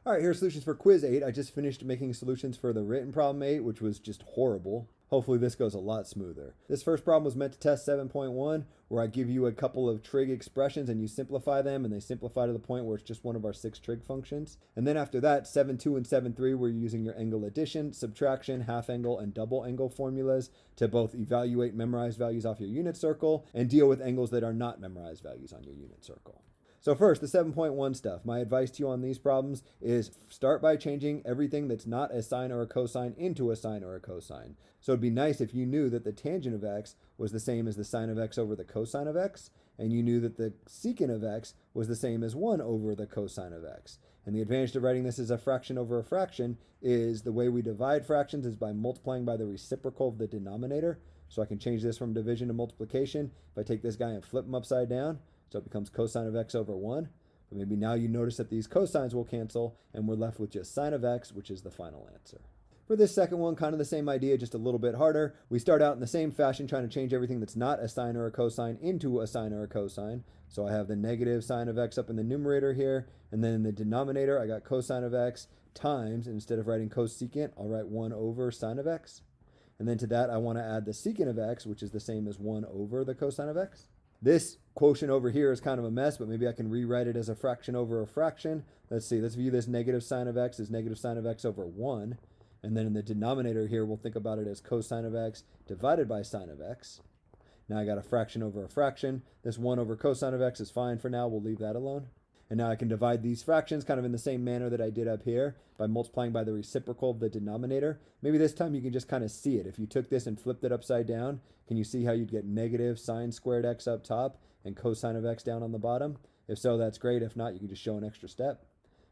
All right, here are solutions for quiz 8. I just finished making solutions for the written problem 8, which was just horrible. Hopefully this goes a lot smoother. This first problem was meant to test 7.1, where I give you a couple of trig expressions and you simplify them, and they simplify to the point where it's just one of our 6 trig functions. And then after that, 7.2 and 7.3, we're using your angle addition, subtraction, half angle, and double angle formulas to both evaluate memorized values off your unit circle and deal with angles that are not memorized values on your unit circle. So first, the 7.1 stuff. My advice to you on these problems is start by changing everything that's not a sine or a cosine into a sine or a cosine. So it'd be nice if you knew that the tangent of x was the same as the sine of x over the cosine of x, and you knew that the secant of x was the same as 1 over the cosine of x. And the advantage to writing this as a fraction over a fraction is the way we divide fractions is by multiplying by the reciprocal of the denominator. So I can change this from division to multiplication. If I take this guy and flip him upside down, so it becomes cosine of x over 1. But maybe now you notice that these cosines will cancel, and we're left with just sine of x, which is the final answer. For this second one, kind of the same idea, just a little bit harder. We start out in the same fashion, trying to change everything that's not a sine or a cosine into a sine or a cosine. So I have the negative sine of x up in the numerator here, and then in the denominator, I got cosine of x times, and instead of writing cosecant, I'll write 1 over sine of x. And then to that, I want to add the secant of x, which is the same as 1 over the cosine of x. This quotient over here is kind of a mess, but maybe I can rewrite it as a fraction over a fraction. Let's see, let's view this negative sine of x as negative sine of x over 1. And then in the denominator here, we'll think about it as cosine of x divided by sine of x. Now I got a fraction over a fraction. This 1 over cosine of x is fine for now. We'll leave that alone. And now I can divide these fractions kind of in the same manner that I did up here by multiplying by the reciprocal of the denominator. Maybe this time you can just kind of see it. If you took this and flipped it upside down, can you see how you'd get negative sine squared x up top and cosine of x down on the bottom? If so, that's great. If not, you can just show an extra step.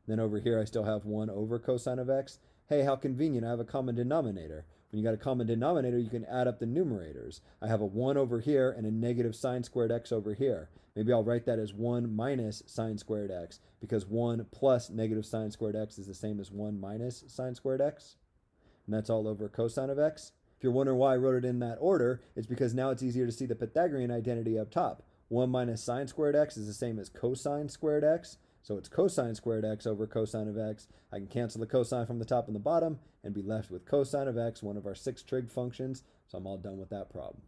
Then over here, I still have 1 over cosine of x. Hey, how convenient. I have a common denominator. When you got a common denominator, you can add up the numerators. I have a 1 over here and a negative sine squared x over here. Maybe I'll write that as 1 minus sine squared x, because 1 plus negative sine squared x is the same as 1 minus sine squared x. And that's all over cosine of x. If you're wondering why I wrote it in that order, it's because now it's easier to see the Pythagorean identity up top. 1 minus sine squared x is the same as cosine squared x. So it's cosine squared x over cosine of x. I can cancel the cosine from the top and the bottom and be left with cosine of x, one of our 6 trig functions. So I'm all done with that problem.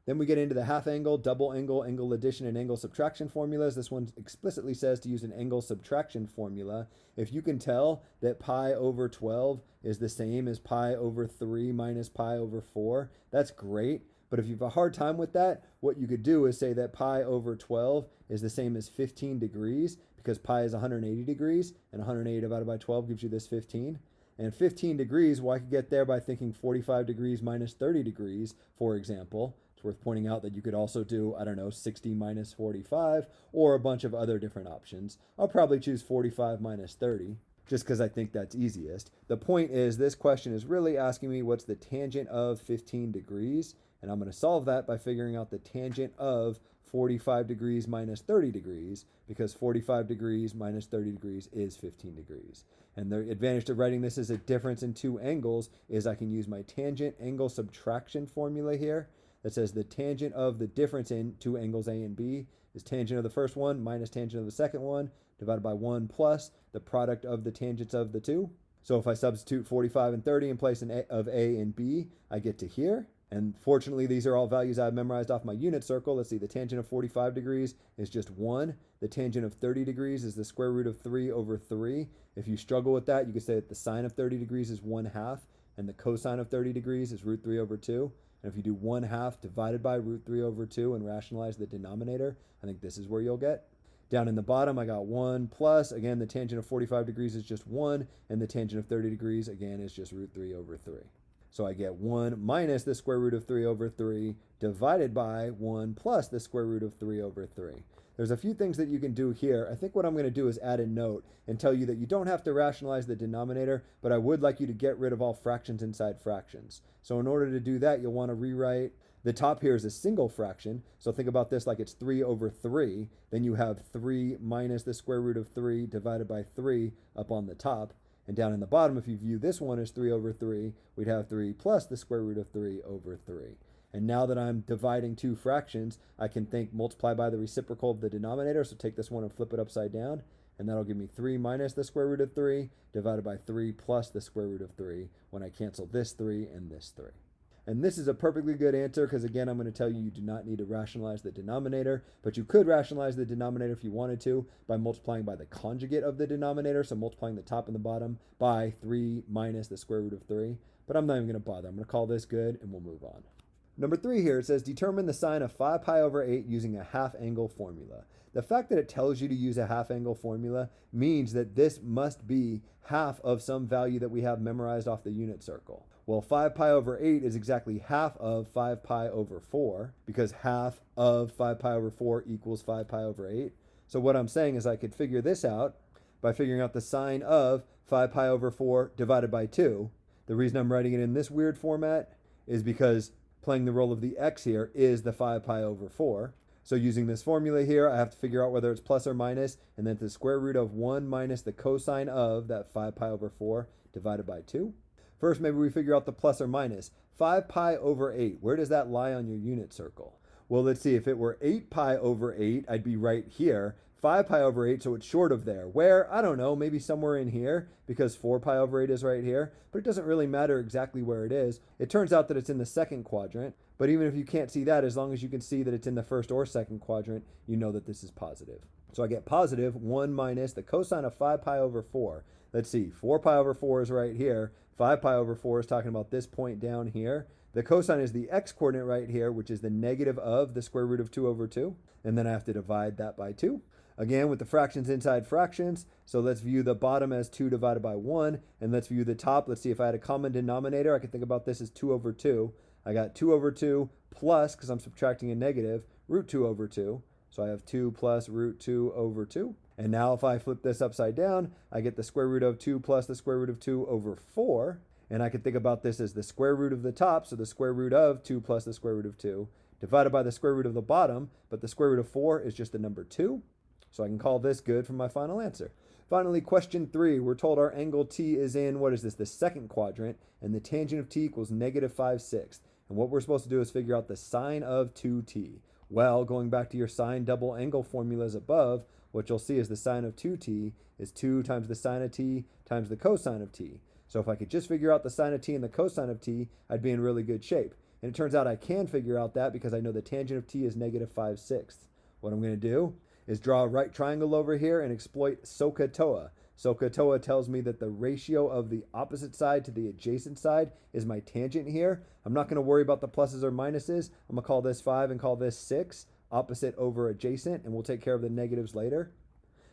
Then we get into the half angle, double angle, angle addition, and angle subtraction formulas. This one explicitly says to use an angle subtraction formula. If you can tell that pi over 12 is the same as pi over 3 minus pi over 4, that's great. But if you have a hard time with that, what you could do is say that pi over 12 is the same as 15 degrees, because pi is 180 degrees, and 180 divided by 12 gives you this 15. And 15 degrees, well, I could get there by thinking 45 degrees minus 30 degrees, for example. It's worth pointing out that you could also do, I don't know, 60 minus 45, or a bunch of other different options. I'll probably choose 45 minus 30, just because I think that's easiest. The point is, this question is really asking me what's the tangent of 15 degrees, and I'm going to solve that by figuring out the tangent of 45 degrees minus 30 degrees, because 45 degrees minus 30 degrees is 15 degrees. And the advantage to writing this as a difference in 2 angles is I can use my tangent angle subtraction formula here that says the tangent of the difference in 2 angles A and B is tangent of the first one minus tangent of the second one divided by 1 plus the product of the tangents of the 2. So if I substitute 45 and 30 in place of A and B, I get to here. And fortunately, these are all values I've memorized off my unit circle. Let's see, the tangent of 45 degrees is just 1. The tangent of 30 degrees is the square root of 3 over 3. If you struggle with that, you could say that the sine of 30 degrees is 1/2, and the cosine of 30 degrees is root 3 over 2. And if you do 1/2 divided by root 3 over 2 and rationalize the denominator, I think this is where you'll get. Down in the bottom, I got 1 plus, again, the tangent of 45 degrees is just 1, and the tangent of 30 degrees, again, is just root 3 over 3. So I get 1 minus the square root of 3 over 3 divided by 1 plus the square root of 3 over 3. There's a few things that you can do here. I think what I'm going to do is add a note and tell you that you don't have to rationalize the denominator, but I would like you to get rid of all fractions inside fractions. So in order to do that, you'll want to rewrite the top here is a single fraction. So think about this like it's 3 over 3. Then you have 3 minus the square root of 3 divided by 3 up on the top. And down in the bottom, if you view this one as 3 over 3, we'd have 3 plus the square root of 3 over 3. And now that I'm dividing 2 fractions, I can think multiply by the reciprocal of the denominator. So take this one and flip it upside down. and that'll give me 3 minus the square root of 3 divided by 3 plus the square root of 3 when I cancel this 3 and this 3. And this is a perfectly good answer because, again, I'm going to tell you do not need to rationalize the denominator, but you could rationalize the denominator if you wanted to by multiplying by the conjugate of the denominator, so multiplying the top and the bottom by 3 minus the square root of 3. But I'm not even going to bother. I'm going to call this good, and we'll move on. Number 3 here, it says determine the sine of 5 pi over 8 using a half angle formula. The fact that it tells you to use a half angle formula means that this must be half of some value that we have memorized off the unit circle. Well, 5 pi over 8 is exactly half of 5 pi over 4, because half of 5 pi over 4 equals 5 pi over 8. So what I'm saying is I could figure this out by figuring out the sine of 5 pi over 4 divided by 2. The reason I'm writing it in this weird format is because playing the role of the x here is the 5 pi over 4. So using this formula here, I have to figure out whether it's plus or minus, and then the square root of 1 minus the cosine of that 5 pi over 4 divided by 2. First, maybe we figure out the plus or minus. 5 pi over 8, where does that lie on your unit circle? Well, let's see. If it were 8 pi over 8, I'd be right here. 5 pi over 8, so it's short of there. Where? I don't know, maybe somewhere in here, because 4 pi over 8 is right here. But it doesn't really matter exactly where it is. It turns out that it's in the second quadrant. But even if you can't see that, as long as you can see that it's in the first or second quadrant, you know that this is positive. So I get positive 1 minus the cosine of 5 pi over 4. Let's see, 4 pi over 4 is right here. 5 pi over 4 is talking about this point down here. The cosine is the x-coordinate right here, which is the negative of the square root of 2 over 2. And then I have to divide that by 2. Again, with the fractions inside fractions, so let's view the bottom as 2 divided by 1, and let's view the top. Let's see, if I had a common denominator, I could think about this as 2 over 2. I got 2 over 2 plus, because I'm subtracting a negative, root 2 over 2. So I have 2 plus root 2 over 2. And now if I flip this upside down, I get the square root of 2 plus the square root of 2 over 4. And I can think about this as the square root of the top, so the square root of 2 plus the square root of 2, divided by the square root of the bottom, but the square root of 4 is just the number 2. So I can call this good for my final answer. Finally, question 3, we're told our angle T is in, what is this, the second quadrant, and the tangent of T equals negative 5/6. And what we're supposed to do is figure out the sine of 2t. Well, going back to your sine double angle formulas above, what you'll see is the sine of 2t is 2 times the sine of t times the cosine of t. So if I could just figure out the sine of t and the cosine of t, I'd be in really good shape. And it turns out I can figure out that because I know the tangent of t is negative 5/6. What I'm going to do is draw a right triangle over here and exploit SOHCAHTOA. SOHCAHTOA tells me that the ratio of the opposite side to the adjacent side is my tangent here. I'm not going to worry about the pluses or minuses. I'm going to call this 5 and call this 6, opposite over adjacent, and we'll take care of the negatives later.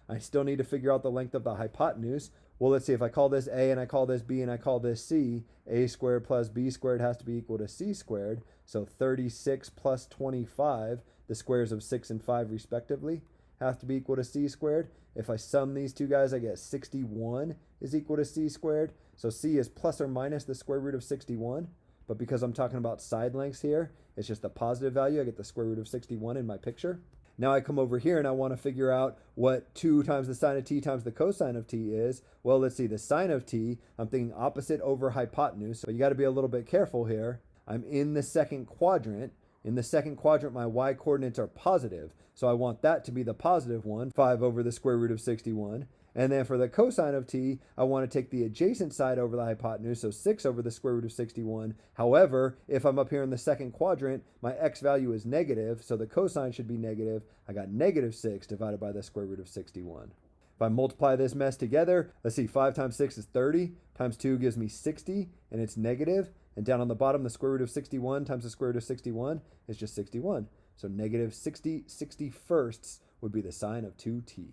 I still need to figure out the length of the hypotenuse. Well, let's see, if I call this A and I call this B and I call this C, A squared plus B squared has to be equal to C squared. So 36 plus 25, the squares of 6 and 5 respectively, have to be equal to C squared. If I sum these two guys, I get 61 is equal to C squared. So C is plus or minus the square root of 61. But because I'm talking about side lengths here, it's just a positive value. I get the square root of 61 in my picture. Now I come over here and I want to figure out what 2 times the sine of t times the cosine of t is. Well, let's see, the sine of t, I'm thinking opposite over hypotenuse. So you got to be a little bit careful here. I'm in the second quadrant. In the second quadrant, my y coordinates are positive. So I want that to be the positive one, 5 over the square root of 61. And then for the cosine of t, I want to take the adjacent side over the hypotenuse, so 6 over the square root of 61. However, if I'm up here in the second quadrant, my x value is negative, so the cosine should be negative. I got negative 6 divided by the square root of 61. If I multiply this mess together, let's see, 5 times 6 is 30, times 2 gives me 60, and it's negative. And down on the bottom, the square root of 61 times the square root of 61 is just 61. So negative 60 61sts would be the sine of 2t.